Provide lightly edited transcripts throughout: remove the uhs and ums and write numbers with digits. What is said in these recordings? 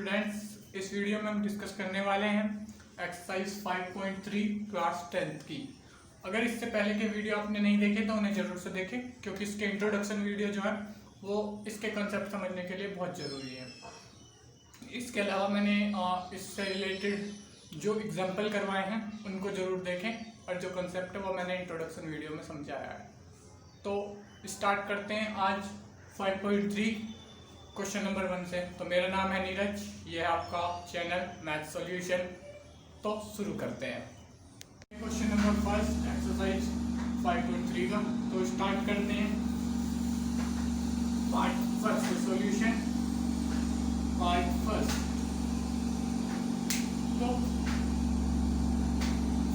Students, इस video में हम डिस्कस करने वाले हैं एक्सरसाइज 5.3 क्लास 10th की। अगर इससे पहले के वीडियो आपने नहीं देखे तो उन्हें ज़रूर से देखें, क्योंकि इसके इंट्रोडक्शन वीडियो जो है वो इसके कंसेप्ट समझने के लिए बहुत ज़रूरी है। इसके अलावा मैंने इससे रिलेटेड जो एग्जाम्पल करवाए हैं उनको ज़रूर देखें, और जो कंसेप्ट है वो मैंने इंट्रोडक्शन वीडियो में समझाया है। तो स्टार्ट करते हैं आज 5.3 क्वेश्चन नंबर 1 से। तो मेरा नाम है नीरज, ये है आपका चैनल मैथ सॉल्यूशन। तो शुरू करते हैं क्वेश्चन नंबर फर्स्ट एक्सरसाइज 5.3 का। तो स्टार्ट करते हैं part first solution. Part first, तो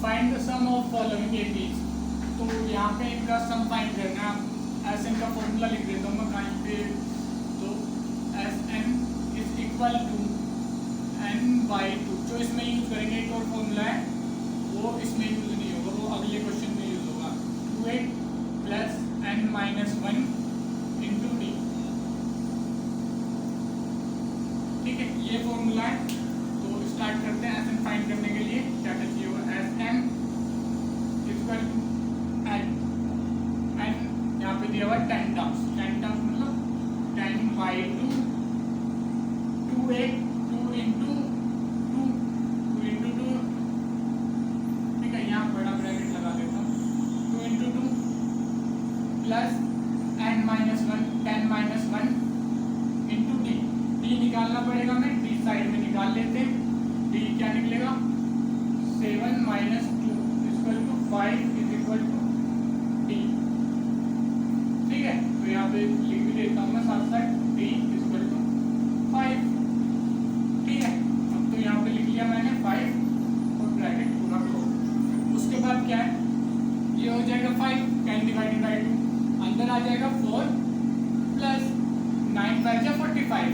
find the sum of following APs. तो यहाँ पे इनका सम फाइंड करना है। ऐसे इनका फॉर्मूला लिख देता हूँ मैं कहीं पे। तो Sn is equal to n/2। जो इसमें यूज करेंगे एक और फॉर्मूला है, वो इसमें यूज नहीं होगा, वो अगले क्वेश्चन में यूज होगा। 2a plus n-1 into D. ठीक है, ये फॉर्मूला है। तो स्टार्ट करते हैं। Sn फाइंड करने के लिए क्या क्या चाहिए होगा। Sn इक्वल टू n यहाँ पे दिया हुआ 10 टर्म्स। 10 टर्म्स मतलब 10/2 2a 2 इंटू 2 ठीक है, यहाँ बड़ा ब्रैकेट लगा देता हूँ। 2 into 2 plus n-1 10-1 into D. D निकालना पड़ेगा, मैं डी साइड में निकाल लेते हैं। डी क्या निकलेगा 7 - 2 equal to 5 is equal to d. ठीक है, तो यहाँ पे लिख भी देता हूँ मैं साथ साथ डी इक्वल टू 5। ठीक है, अब तो यहाँ पे लिख लिया मैंने 5 और ब्रैकेट पूरा क्लोज। उसके बाद क्या है, ये हो जाएगा 5 10 डिवाइडेड बाई 2, अंदर आ जाएगा 4 प्लस 9 5 45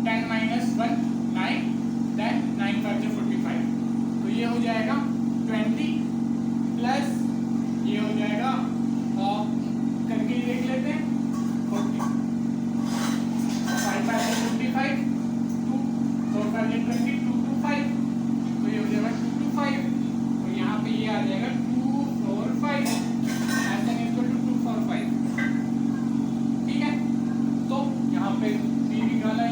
10 - 1 9 देन 9 5 45। तो ये हो जाएगा 20 प्लस ये हो जाएगा करके देख लेते हैं 40। 5 5 55 2 4 5 20 2 2 5। तो ये हो जाएगा 2 2 5। तो यहाँ पे ये आ जाएगा 2 4 5। ऐसा इक्वल टू 2 4 5। ठीक है, तो यहाँ पे b निकाला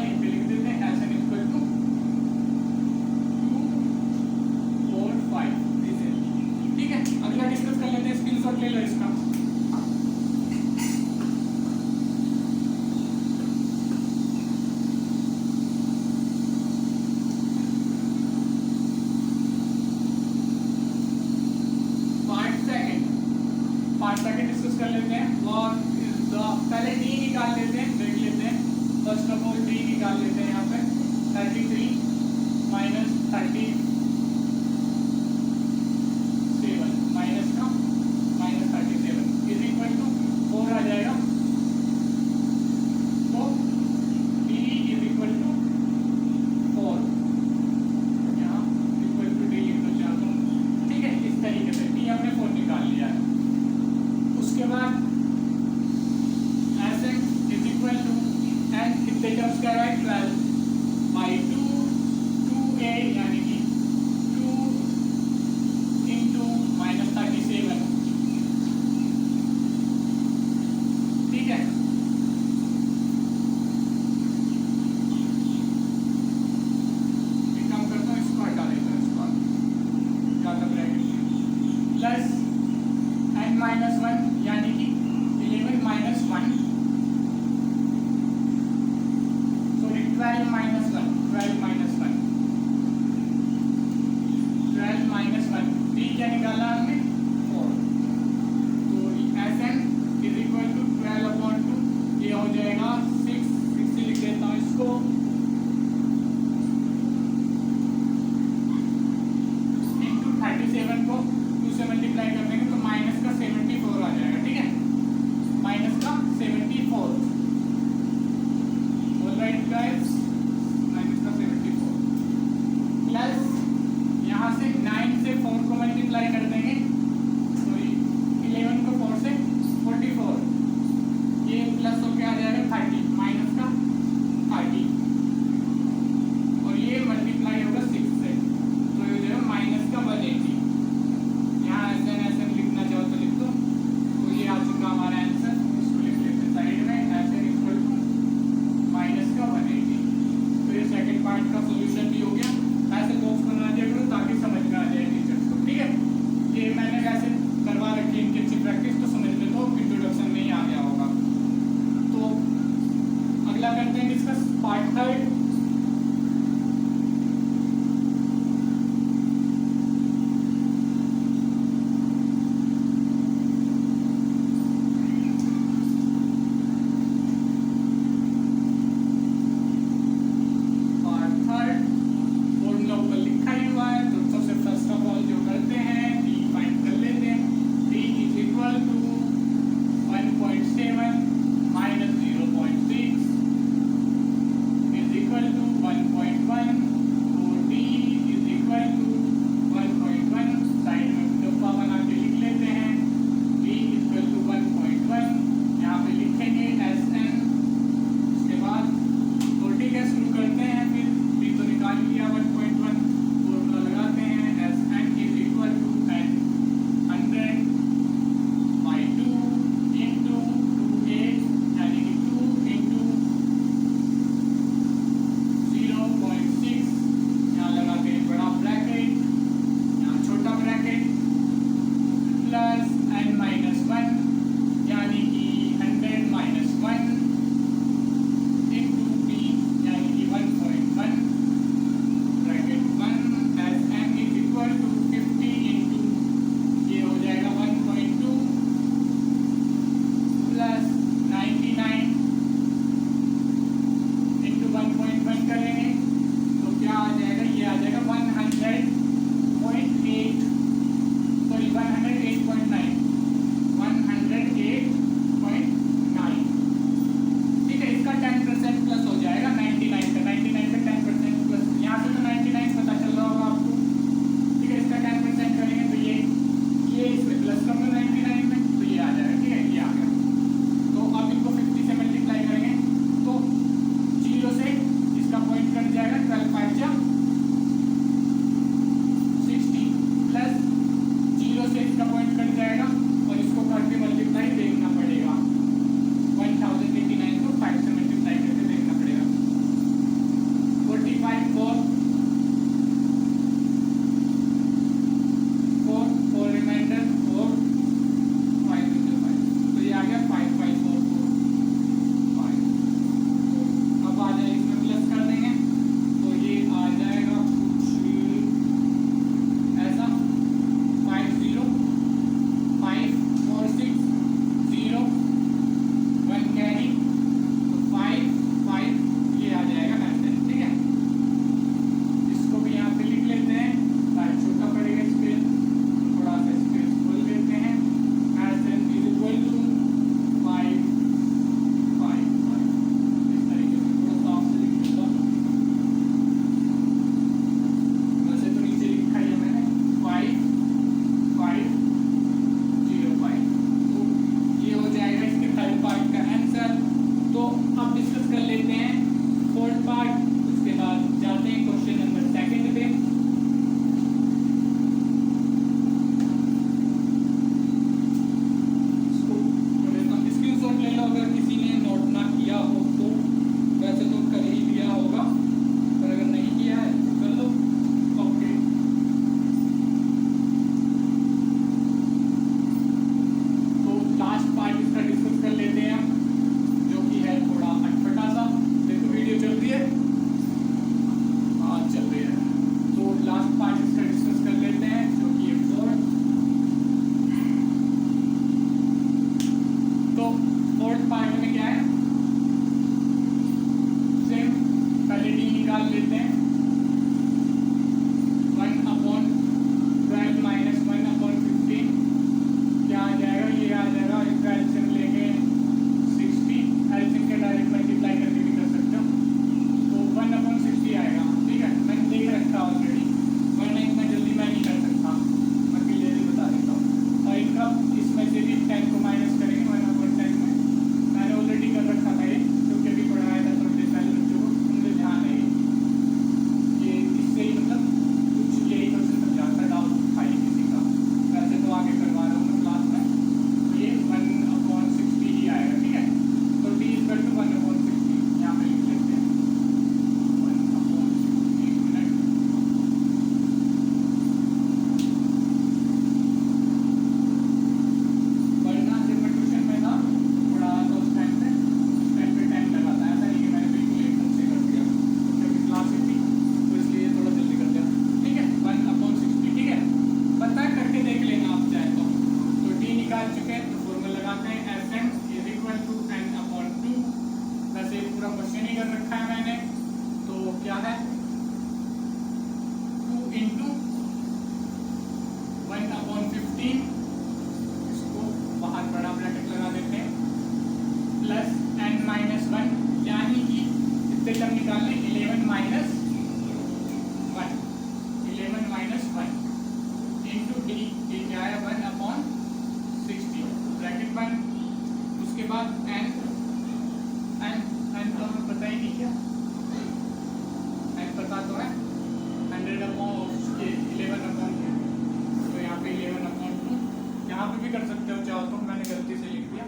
कर सकते हो चाहो तो, मैंने गलती से लिख दिया,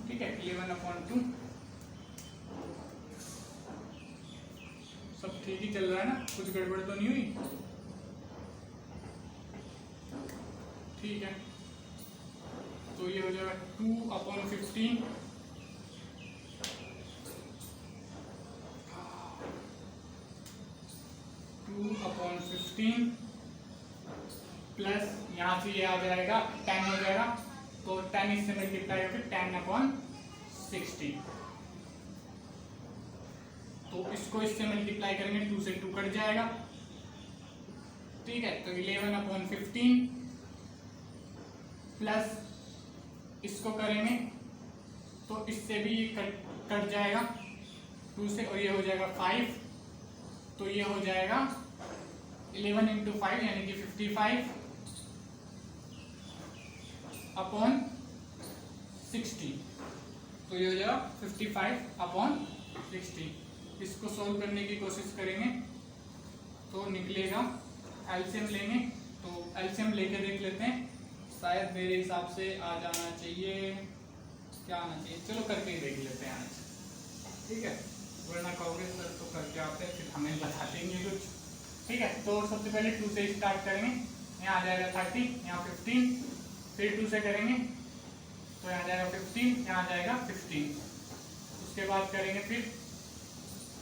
ठीक है। 11/2 सब ठीक ही चल रहा है ना, कुछ गड़बड़ तो नहीं हुई, ठीक है। तो ये हो जाएगा 2/15 2/15 प्लस यहाँ से ये आ जाएगा 10 हो जाएगा, तो 10 इससे मल्टीप्लाई होकर 10/60, तो इसको इससे मल्टीप्लाई करेंगे, 2 से 2 कट जाएगा, ठीक है। तो 11/15 प्लस इसको करेंगे तो इससे भी कट जाएगा 2 से, और ये हो जाएगा 5, तो ये हो जाएगा 11 × 5 यानी कि 55/60, तो ये हो जाएगा 55/60। इसको सोल्व करने की कोशिश करेंगे तो निकलेगा, एलसीएम लेंगे, तो एलसीएम लेके देख लेते हैं, शायद मेरे हिसाब से आ जाना चाहिए, क्या आना चाहिए, चलो करके ही देख लेते हैं, ठीक है। वरना कहोगे सर तो करके आते हैं, फिर हमें बता देंगे कुछ, ठीक है। तो सबसे पहले 2 से स्टार्ट करेंगे, यहाँ आ जाएगा 30, यहाँ 15, फिर 2 से करेंगे तो यहाँ आ जाएगा 15, यहाँ आ जाएगा 15, उसके बाद करेंगे फिर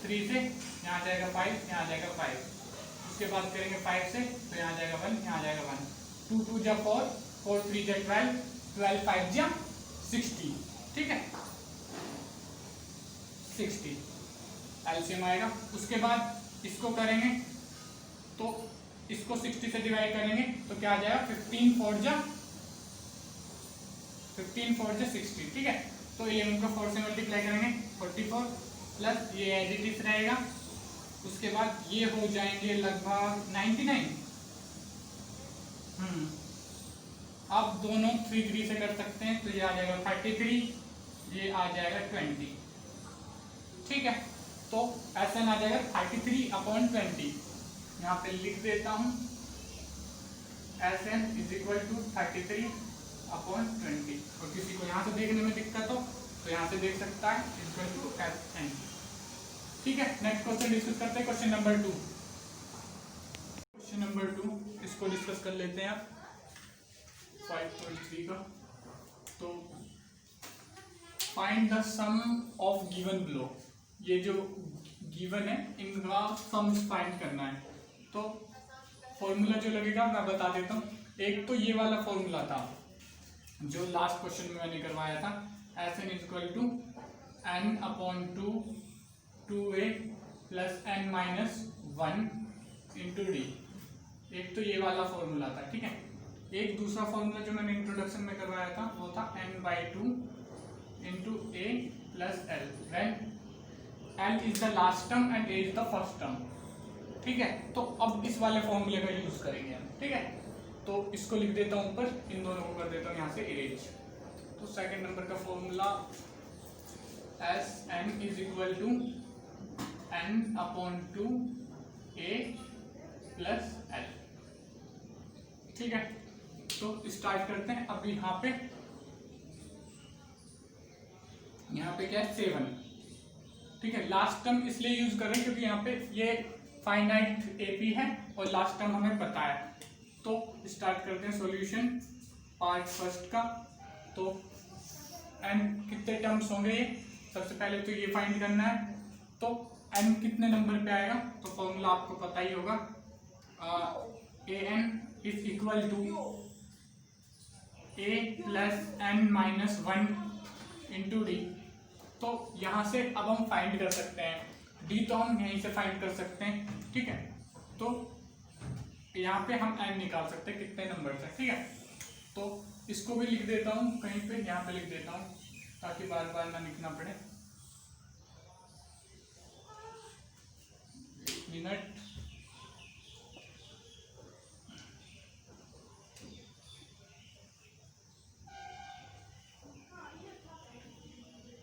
3 से, यहाँ आ जाएगा 5, यहाँ आ जाएगा 5, उसके बाद करेंगे 5 से, तो यहाँ आ जाएगा 1, यहाँ आ जाएगा 1, 2 2 जा 4, 4 3 जा 12, 12 5 जा 60, ठीक है, 60 एलसीएम आएगा। उसके बाद इसको करेंगे तो इसको 60 से डिवाइड करेंगे तो क्या आ जाएगा, 15 4 जा 60, ठीक है। तो 11 को 4 से मल्टीप्लाई करेंगे 44 प्लस ये एज इट इज रहेगा, उसके बाद ये हो जाएंगे लगभग 99, अब दोनों 3 3 से कर सकते हैं, तो ये आ जाएगा 33, ये आ जाएगा 20, ठीक है। तो SN आ जाएगा 33/20, यहाँ पे लिख देता हूँ, SN = 33/20, और किसी को यहाँ से देखने में दिक्कत हो तो यहाँ से देख सकता है, SN, ठीक है। नेक्स्ट क्वेश्चन डिस्कस करते हैं, क्वेश्चन नंबर 2, इसको डिस्कस कर लेते हैं आप 5.3 का। तो find the sum of given below, ये जो गिवन है इनका सम फाइंड करना है। तो फॉर्मूला जो लगेगा मैं बता देता हूँ, एक तो ये वाला फॉर्मूला था जो लास्ट क्वेश्चन में मैंने करवाया था, SN = n/2 2a + n-1 × d, एक तो ये वाला फॉर्मूला था, ठीक है। एक दूसरा फॉर्मूला जो मैंने इंट्रोडक्शन में करवाया था वो था n/2 × a + l, when l is the last term and a is the first term, ठीक है। तो अब इस वाले फॉर्मूले का यूज करेंगे हम, ठीक है। तो इसको लिख देता हूँ ऊपर, इन दोनों को कर देता हूँ यहाँ से इरेज। तो सेकंड नंबर का formula SN = n/2 a + l, ठीक है। तो स्टार्ट करते हैं। अब यहाँ पे क्या है, 7, ठीक है। लास्ट टर्म इसलिए यूज कर रहे हैं क्योंकि यहाँ पे ये फाइनाइट एपी है और लास्ट टर्म हमें पता है। तो स्टार्ट करते हैं सॉल्यूशन पार्ट फर्स्ट का। तो n कितने टर्म्स होंगे ये, सबसे पहले तो ये फाइंड करना है। तो n कितने नंबर पे आएगा, तो फॉर्मूला आपको पता ही होगा, an = a + n-1 × d। तो यहाँ से अब हम फाइंड कर सकते हैं, d तो हम यहीं से फाइंड कर सकते हैं, ठीक है। तो यहाँ पे हम n निकाल सकते हैं कितने नंबर से, ठीक है। तो इसको भी लिख देता हूँ कहीं पे, यहाँ पे लिख देता हूँ ताकि बार बार ना लिखना पड़े। मिनट,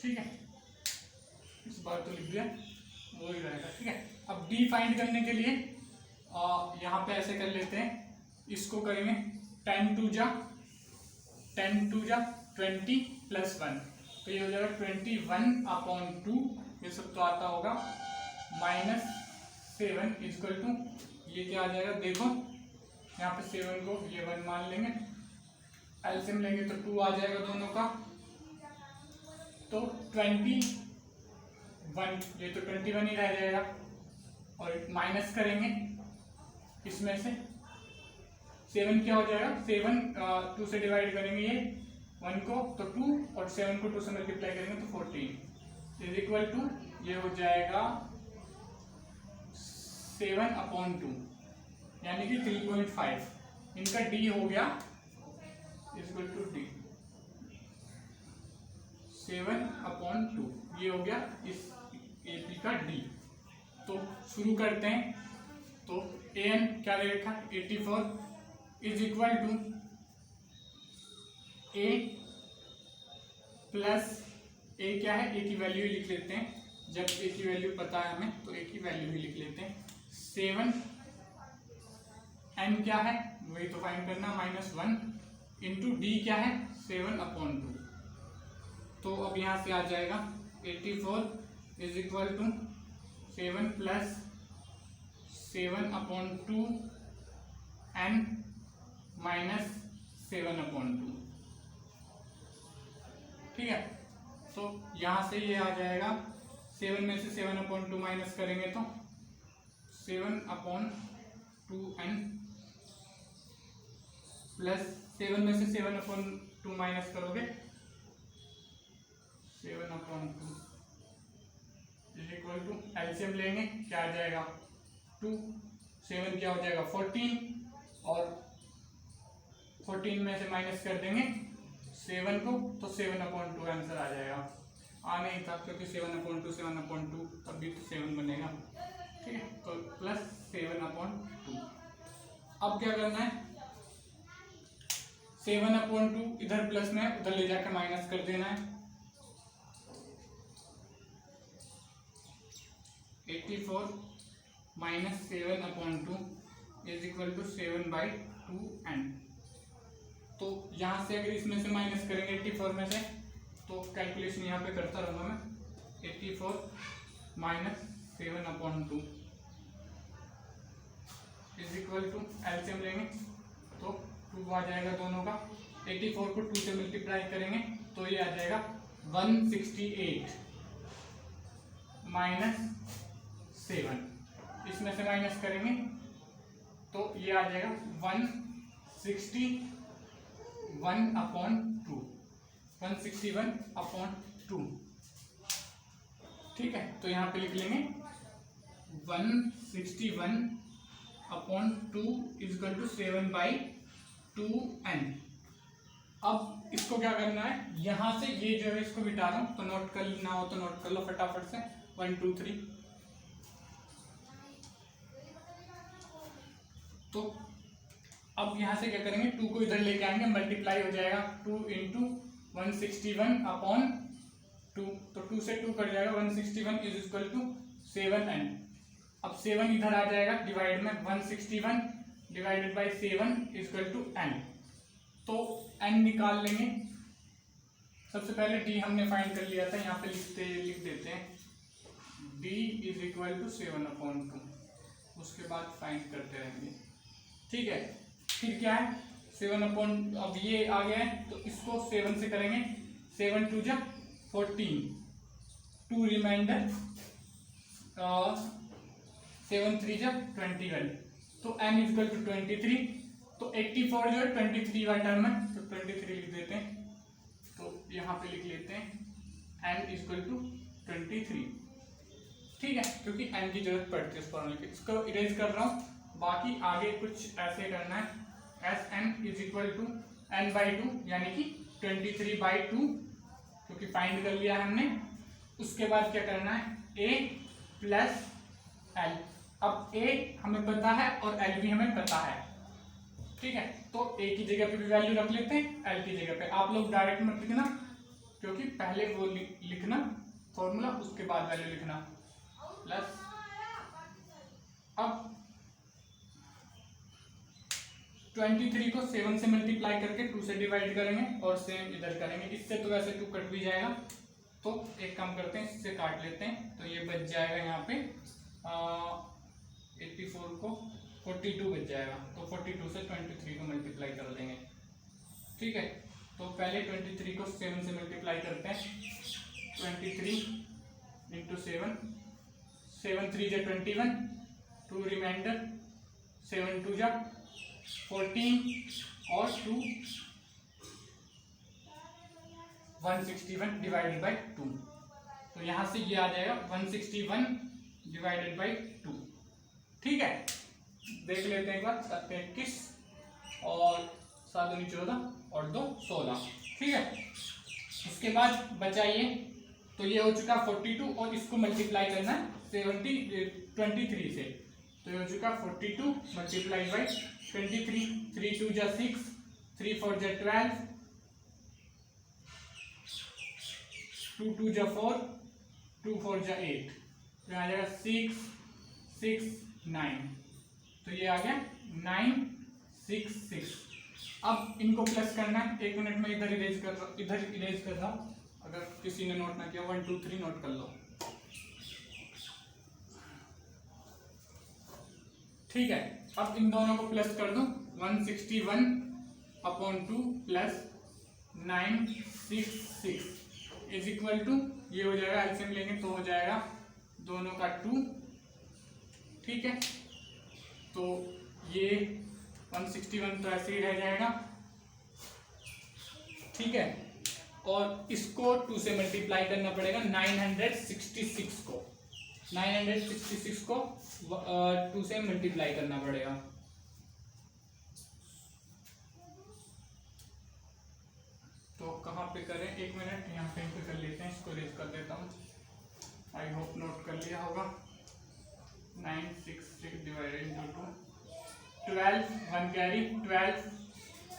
ठीक है, इस बार तो लिख दिया, वो ही रहेगा, ठीक है। अब d फाइंड करने के लिए यहाँ पे ऐसे कर लेते हैं, इसको करेंगे 10 2 जा 10 टू जा 20 प्लस 1, तो ये हो जाएगा 21/2, ये सब तो आता होगा, -7 इक्वल टू, ये क्या आ जाएगा देखो, यहाँ पे 7 को ये 1 मान लेंगे, एलसीएम लेंगे तो 2 आ जाएगा दोनों का, तो 21, ये तो 21 ही रह जाएगा, और माइनस करेंगे इसमें से 7 क्या हो जाएगा, 7 2 से डिवाइड करेंगे ये 1 को तो 2, और 7 को 2 से मल्टीप्लाई करेंगे तो 14 इज इक्वल टू, ये हो जाएगा 7/2 यानी कि 3.5, इनका डी हो गया इक्वल टू डी 7/2, ये हो गया इस एपी का डी। तो शुरू करते हैं, तो एन क्या दे रखा, 84 is equal to a plus, a क्या है, ए की वैल्यू ही लिख लेते हैं, जब ए की वैल्यू पता है हमें तो ए की वैल्यू ही लिख लेते हैं, 7, एन क्या है वही तो फाइंड करना, -1 इंटू डी क्या है 7/2, तो अब यहाँ से आ जाएगा 84 is equal to 7 plus 7/2 n -7/2, ठीक है। तो यहाँ से ये आ जाएगा, 7 में से 7/2 माइनस करेंगे तो 7/2n प्लस 7 में से 7/2 माइनस करोगे 7/2 इज इक्वल टू, एलसीएम लेंगे क्या आ जाएगा 2, 7 क्या हो जाएगा 14, और 14 में से माइनस कर देंगे 7 को तो 7/2 आंसर आ जाएगा, आ नहीं था क्योंकि 7/2 तब भी तो 7 बनेगा, ठीक है, तो प्लस 7/2। अब क्या करना है, 7/2 इधर प्लस में उधर ले जाकर माइनस कर देना है, 84 - 7/2 इज इक्वल टू 7/2n। तो यहाँ से अगर इसमें से माइनस करेंगे 84 में से, तो कैलकुलेशन यहाँ पे करता रहूँगा मैं, 84 - 7/2 इज इक्वल टू, एलसीएम लेंगे तो 2 आ जाएगा दोनों का, 84 को 2 से मल्टीप्लाई करेंगे तो ये आ जाएगा 168 -7, इसमें से माइनस करेंगे तो ये आ जाएगा 161/2, ठीक है। तो यहाँ पे लिख लेंगे 161/2 इक्वल टू 7/2n। अब इसको क्या करना है, यहाँ से ये जो है इसको मिटा रहा हूँ, तो नोट कर लेना हो तो नोट कर लो फटाफट से, 1 2 3। तो अब यहाँ से क्या करेंगे, 2 को इधर लेके आएंगे, मल्टीप्लाई हो जाएगा 2 इंटू 161/2, तो 2 से 2 कट जाएगा, 161 इज इक्वल टू 7n। अब 7 इधर आ जाएगा डिवाइड में, 161 divided by 7 equal to n, तो n निकाल लेंगे। सबसे पहले d हमने फाइंड कर लिया था, यहाँ पे लिख देते हैं d इज इक्वल टू 7/2, उसके बाद फाइंड करते रहेंगे, ठीक है। फिर क्या है 7 अब ये आ गया है तो इसको 7 से करेंगे, 7 2 जा 14, 2 रिमाइंडर, 7 3 जा 21, तो n इक्वल टू 23, तो 84 जो है 23 वाला टर्म है तो 23 लिख देते हैं, तो यहाँ पे लिख लेते हैं n इक्वल टू 23, ठीक है, क्योंकि n की जरूरत पड़ती है इस फॉर्मूले की। इसको इरेज कर रहा हूँ, बाकी आगे कुछ ऐसे करना है, Sn is equal to n/2 यानी कि 23/2, क्योंकि फाइंड कर लिया है हमने। उसके बाद क्या करना है, a प्लस l, अब a हमें पता है और l भी हमें पता है, ठीक है, तो a की जगह पे भी वैल्यू रख लेते हैं, l की जगह पे। आप लोग डायरेक्ट मत लिखना, क्योंकि पहले वो लिखना फॉर्मूला, उसके बाद वैल्यू लिखना, प्लस अब 23 को 7 से मल्टीप्लाई करके 2 से डिवाइड करेंगे और सेम इधर करेंगे। इससे तो वैसे 2 कट भी जाएगा, तो एक काम करते हैं, इससे काट लेते हैं, तो ये बच जाएगा यहाँ पे 84 को 42 बच जाएगा। तो 42 से 23 को मल्टीप्लाई कर देंगे। ठीक है, तो पहले 23 को 7 से मल्टीप्लाई करते हैं। 23 इंटू 7, 7 3 जा 21, 2 रिमाइंडर, 7 2 जा 14 और 2 161 डिवाइडेड बाई 2। तो यहाँ से ये आ जाएगा 161 डिवाइडेड बाई 2। ठीक है, देख लेते हैं एक बार। 7 21 और 7 दूनी 14 और 2 16। ठीक है, उसके बाद बचा ये, तो ये हो चुका 42 और इसको मल्टीप्लाई करना है 23 से। तो ये हो चुका 42 मल्टीप्लाई बाई 23, 3 2 जा 6, 3 4 जा 12, 2 2 जा 4, 2 4 जा 8, तो आ जाएगा 6 6 9। तो ये आ गया 9 6 6। अब इनको प्लस करना है। 1 मिनट में इधर इरेज कर रहा हूँ, अगर किसी ने नोट ना किया 1 2 3 नोट कर लो। ठीक है, अब इन दोनों को प्लस कर दूं। 161/2 प्लस 966 इज इक्वल टू, ये हो जाएगा, एलसीएम लेंगे तो हो जाएगा दोनों का 2। ठीक है, तो ये 161 तो ऐसे ही रह जाएगा। ठीक है, और इसको 2 से मल्टीप्लाई करना पड़ेगा। 966 को 2 से मल्टीप्लाई करना पड़ेगा। तो कहाँ पे करें, 1 मिनट, यहाँ पे कर लेते हैं, इसको रेज कर देता हूँ। आई होप नोट कर लिया होगा। 966 डिवाइडेड इंटू 2, 12 1 कैरी, 12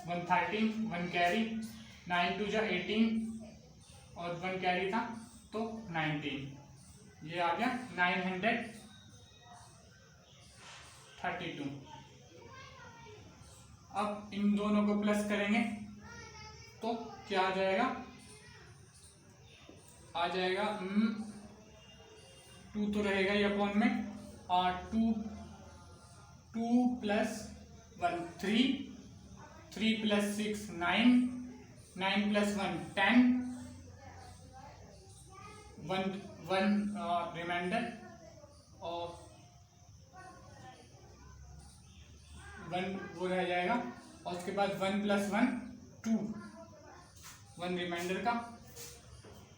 1 13 1 कैरी, 9 2 जा 18 और 1 कैरी था तो 19। ये आ गया 932। अब इन दोनों को प्लस करेंगे तो क्या आ जाएगा, आ जाएगा 2 तो रहेगा ये अपॉन में, और 2 प्लस 1 3, 3 प्लस 6 9, 9 प्लस 1 10, 1 रिमाइंडर और 1 वो रह जाएगा, और उसके बाद 1 प्लस 1 2, 1 रिमाइंडर का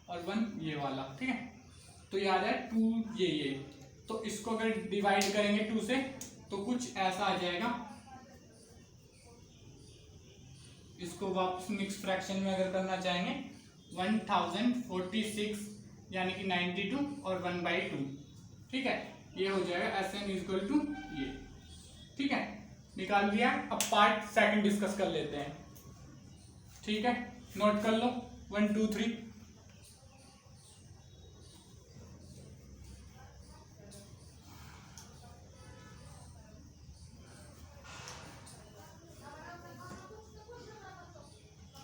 और 1 ये वाला। ठीक है, तो ये आ जाए 2 ये। तो इसको अगर डिवाइड करेंगे 2 से तो कुछ ऐसा आ जाएगा। इसको वापस मिक्स फ्रैक्शन में अगर करना चाहेंगे 1046 यानी कि 92 और 1/2। ठीक है, ये हो जाएगा SN इक्वल टू ये। ठीक है, निकाल दिया। अब पार्ट सेकंड डिस्कस कर लेते हैं। ठीक है, नोट कर लो 1 2 3।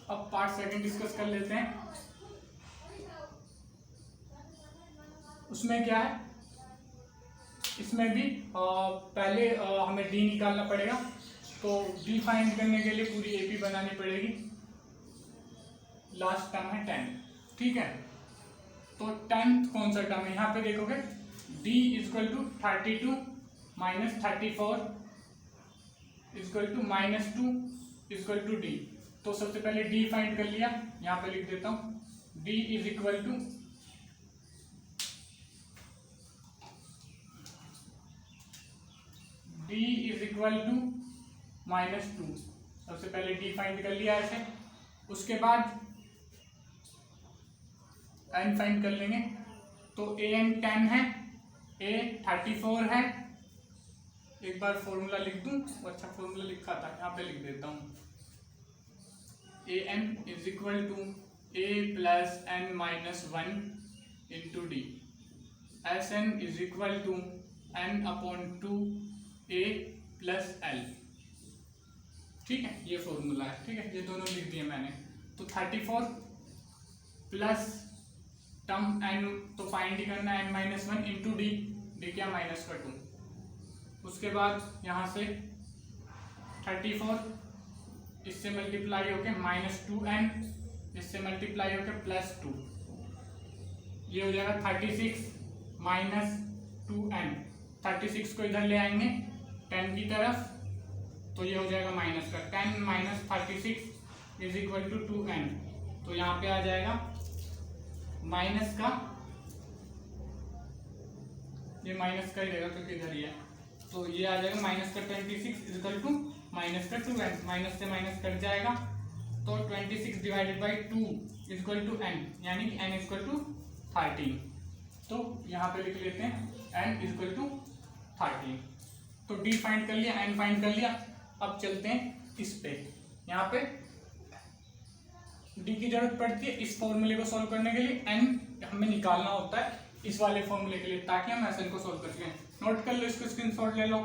अब पार्ट सेकंड डिस्कस कर लेते हैं। उसमें क्या है, इसमें भी पहले हमें डी निकालना पड़ेगा। तो डी फाइंड करने के लिए पूरी एपी बनानी पड़ेगी। लास्ट टर्म है 10। ठीक है, तो 10th कौन सा टर्म है, यहाँ पे देखोगे d equal to 32 minus 34 equal to -2 equal to d. तो सबसे पहले डी फाइंड कर लिया, यहाँ पे लिख देता हूँ d is equal to d is equal to -2। सबसे पहले d फाइंड कर लिया ऐसे, उसके बाद n फाइंड कर लेंगे। तो an 10 है, a 34 है। एक बार फॉर्मूला लिख दूं, अच्छा फॉर्मूला लिखा था, यहाँ पे लिख देता हूँ। an is equal to a plus n minus 1 into d. Sn is equal to n upon 2 a plus l। Formula है, ठीक है, ये दोनों लिख दिए मैंने। तो 34 प्लस टर्म एन, तो फाइंड ही करना है n-1 इंटू डी, डी क्या -2। उसके बाद यहाँ से 34 इससे मल्टीप्लाई होके -2n, इससे मल्टीप्लाई होके +2, ये हो जाएगा 36 -2n। 36 को इधर ले आएंगे 10 की तरफ, तो ये हो जाएगा माइनस का 10 - 36 = 2n। तो यहाँ पे आ जाएगा माइनस का, ये माइनस का ही रहेगा क्योंकि इधर ही है, तो ये आ जाएगा माइनस का 26 = माइनस का 2n। माइनस से माइनस कट जाएगा, तो 26 / 2 = n, यानी कि n = 13। तो यहाँ पे लिख लेते हैं n = 13। तो d फाइंड कर लिया, n फाइंड कर लिया। अब चलते हैं इस पे, यहाँ पे d की जरूरत पड़ती है इस फॉर्मूले को सॉल्व करने के लिए, n हमें निकालना होता है इस वाले फॉर्मूले के लिए, ताकि हम SN को सॉल्व कर सकें। नोट कर लो, इसको स्क्रीनशॉट ले लो,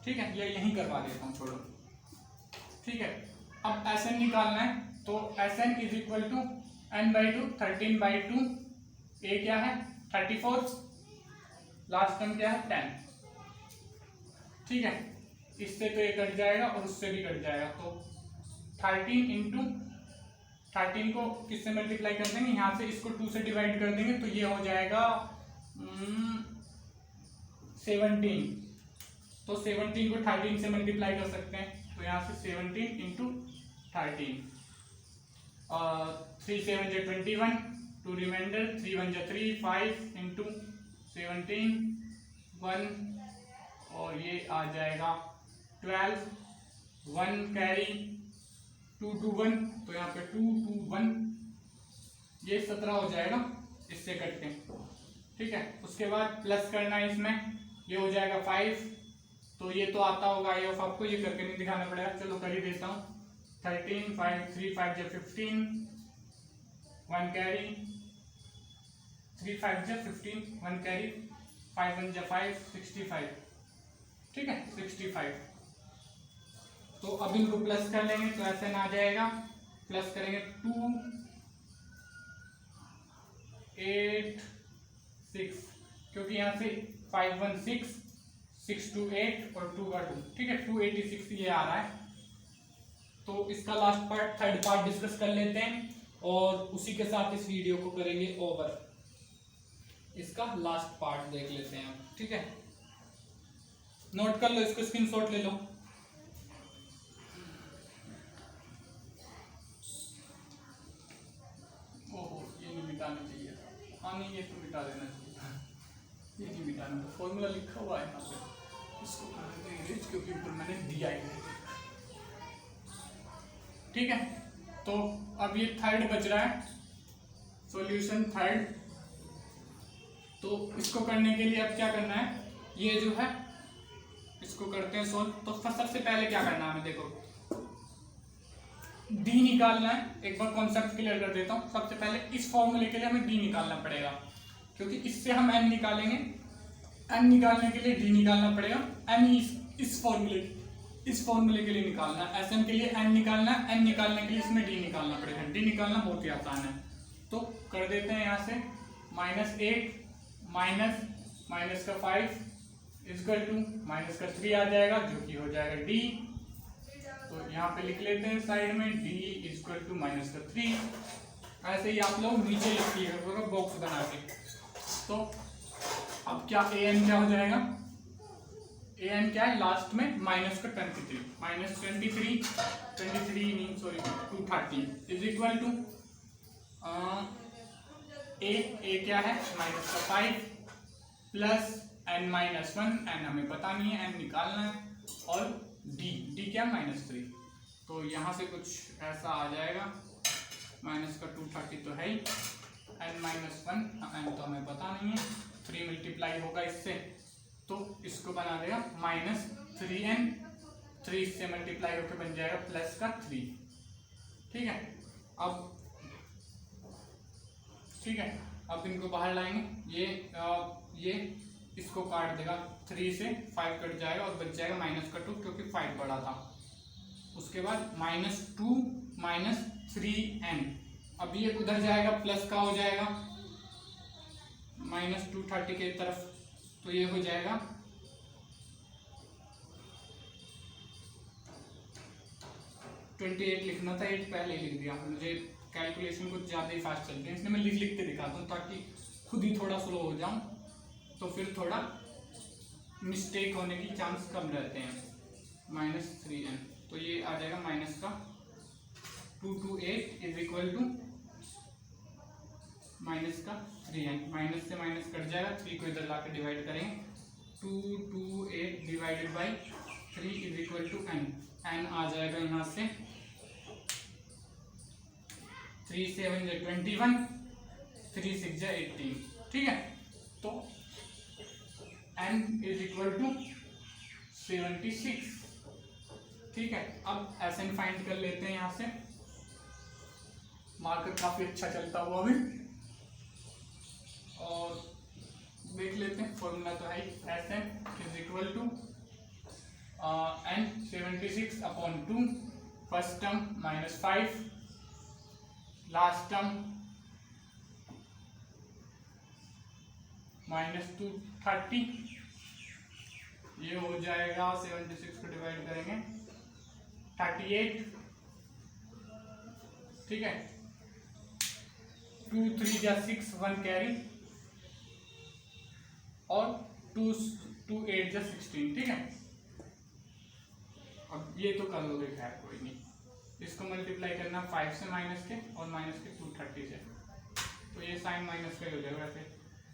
ठीक है, ये यहीं करवा देता हूँ, छोड़ो, ठीक है। अब SN निकालना है, तो SN = n/2, 13/2, a क्या है 34, लास्ट टर्म क्या है 10, ठीक है। इससे तो ये कट जाएगा और उससे भी कट जाएगा, तो 13 इंटू 13 को किससे मल्टीप्लाई कर देंगे, यहाँ से इसको 2 से डिवाइड कर देंगे, तो ये हो जाएगा 17। तो 17 को 13 से मल्टीप्लाई कर सकते हैं, तो यहाँ से 17 इंटू 13, 3 7 = 21, 2 रिमाइंडर, 3 1 = 3, 5 इंटू 17 1, और ये आ जाएगा 12, 1 कैरी, 2 2 1, तो यहाँ पे 2 2 1, ये 17 हो जाएगा इससे कट के, ठीक है। उसके बाद प्लस करना है इसमें, ये हो जाएगा 5, तो ये तो आता होगा आई ऑफ आपको, ये करके नहीं दिखाना पड़ेगा, चलो कर ही देता हूँ। 13 5 3 5 = 15, 1 कैरी, 3 5 = 15, 1 कैरी, 5 1 = 5, 65, ठीक है, 65। तो अब इनको प्लस कर लेंगे, तो ऐसे ना आ जाएगा, प्लस करेंगे 2 8 6, क्योंकि यहाँ से 5 1 6, 6 2 8 और 2 का 2, ठीक है, 286 ये आ रहा है। तो इसका last part, third part discuss कर लेते हैं, और उसी के साथ इस वीडियो को करेंगे ओवर। इसका लास्ट पार्ट देख लेते हैं आप, ठीक है। नोट कर लो, इसको स्क्रीनशॉट ले लो। ओहो, ये नहीं मिटाना चाहिए था, हाँ नहीं, ये तो मिटा देना चाहिए, ये नहीं मिटाना, तो फॉर्मूला लिखा हुआ है यहाँ पे, इसको कर देते हैं इरेज, क्योंकि ऊपर मैंने दिया है, ठीक है। तो अब ये थर्ड बच रहा है, सॉल्यूशन थर्ड। तो इसको करने के लिए अब क्या करना है, ये जो है इसको करते हैं सोल्व। तो सबसे पहले क्या करना है हमें, देखो डी निकालना है, एक बार कॉन्सेप्ट क्लियर कर देता हूँ। सबसे पहले इस फॉर्मूले के लिए हमें डी निकालना पड़ेगा, क्योंकि इससे हम एन निकालेंगे, एन निकालने के लिए डी निकालना पड़ेगा। एन इस फॉर्मूले के लिए निकालना है, एस एन के लिए एन निकालना है, एन निकालने के लिए इसमें डी निकालना पड़ेगा। डी निकालना बहुत ही आसान है, तो कर देते हैं यहाँ से -8 माइनस का 5 इक्वल टू माइनस का 3 आ जाएगा, जो कि हो जाएगा डी। तो यहाँ पे लिख लेते हैं साइड में d इक्वल टू माइनस का 3। ऐसे ही आप लोग नीचे लिखिएगा बॉक्स बना के। तो अब क्या an क्या हो जाएगा, an क्या है लास्ट में माइनस का 23, -23 इज इक्वल टू a क्या है माइनस का 5 प्लस n-1, n हमें पता नहीं है, n निकालना है, और d क्या -3। तो यहाँ से कुछ ऐसा आ जाएगा, माइनस का 230 तो है ही, n-1 n तो हमें पता नहीं है, 3 मल्टीप्लाई होगा इससे, तो इसको बना देगा -3n, 3 से मल्टीप्लाई होकर बन जाएगा प्लस का 3। ठीक है, अब इनको बाहर लाएंगे, ये इसको काट देगा, 3 से 5 कट जाएगा और बच जाएगा -2, क्योंकि 5 बड़ा था। उसके बाद -2 -3n। अब ये उधर जाएगा प्लस का हो जाएगा -230 के तरफ, तो ये हो जाएगा 28 लिखना था, 8 पहले ही लिख दिया। मुझे कैलकुलेशन कुछ ज़्यादा ही फास्ट चलती है, इसलिए मैं लिख के दिखाता हूँ ताकि खुद ही थोड़ा स्लो हो जाऊँ, तो फिर थोड़ा मिस्टेक होने की चांस कम रहते हैं। -3n, तो ये आ जाएगा माइनस का 2 to 8 is equal to minus का 3n। माइनस से माइनस कट जाएगा, 3 को इधर ला के डिवाइड करेंगे, 2 to 8 divided by 3 is equal to n। n आ जाएगा यहाँ से 3 7 जा 21, 3 6 जा 18, ठीक है। तो n इज इक्वल टू 76, ठीक है। अब Sn फाइंड कर लेते हैं यहाँ से, मार्केट काफी अच्छा चलता हुआ अभी, और देख लेते हैं फॉर्मूला तो है Sn is equal to n 76 upon 2, first term -5, last term -230, ये हो जाएगा 76 को डिवाइड करेंगे 38, ठीक है। 2 3 जा 6, 1 कैरी, और 2 8 जा 16, ठीक है। अब ये तो कर लोगे, खैर कोई नहीं। इसको मल्टीप्लाई करना 5 से माइनस के, और माइनस के 230 से, तो ये साइन माइनस का ही हो जाएगा। वैसे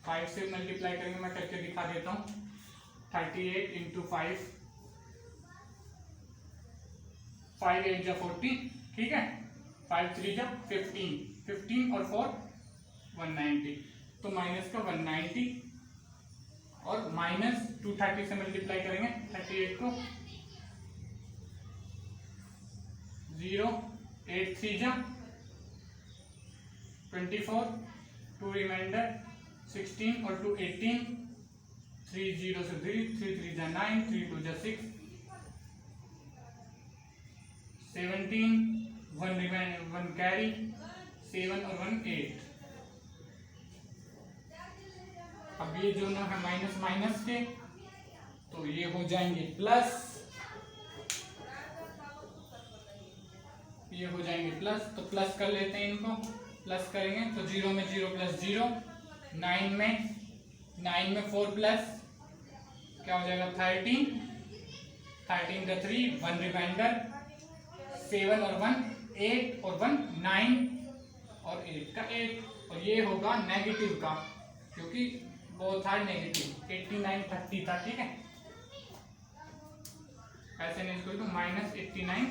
5 से मल्टीप्लाई करेंगे, मैं करके दिखा देता हूँ। 38 इंटू 5, 5 8 जा 40, ठीक है। 5 3 जा 15, 15 और 4 190, तो माइनस का 190, और माइनस 230 से मल्टीप्लाई करेंगे 38 को, 0 8 3 जा 24, 2 रिमाइंडर 16 और 2 18, 3 0 से 3 3 जा 9, 3 2 जा 6, 17, 1 रिमाइंडर 1 कैरी, 7 और 1 8। अब ये जो ना है माइनस माइनस के, तो ये हो जाएंगे प्लस, ये हो जाएंगे प्लस, तो प्लस कर लेते हैं इनको। प्लस करेंगे तो 0 में 0 प्लस 0, 9 में 4 प्लस क्या हो जाएगा 13, 13 का 3, 1 रिमाइंडर, 7 और 1 8 और 1 9, और 8 का 8, और ये होगा नेगेटिव का, क्योंकि वो था नेगेटिव। 89 30 था, ठीक है। ऐसे नहीं, इसको तो -89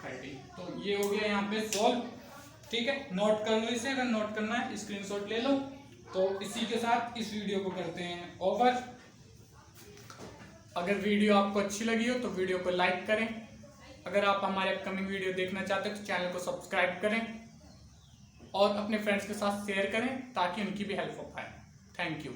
30, तो ये हो गया यहाँ पे सॉल्व, ठीक है। नोट कर लो इसे, अगर नोट करना है स्क्रीनशॉट ले लो। तो इसी के साथ इस वीडियो को करते हैं ओवर। अगर वीडियो आपको अच्छी लगी हो तो वीडियो को लाइक करें। अगर आप हमारे अपकमिंग वीडियो देखना चाहते हैं तो चैनल को सब्सक्राइब करें, और अपने फ्रेंड्स के साथ शेयर करें ताकि उनकी भी हेल्प हो पाए। Thank you.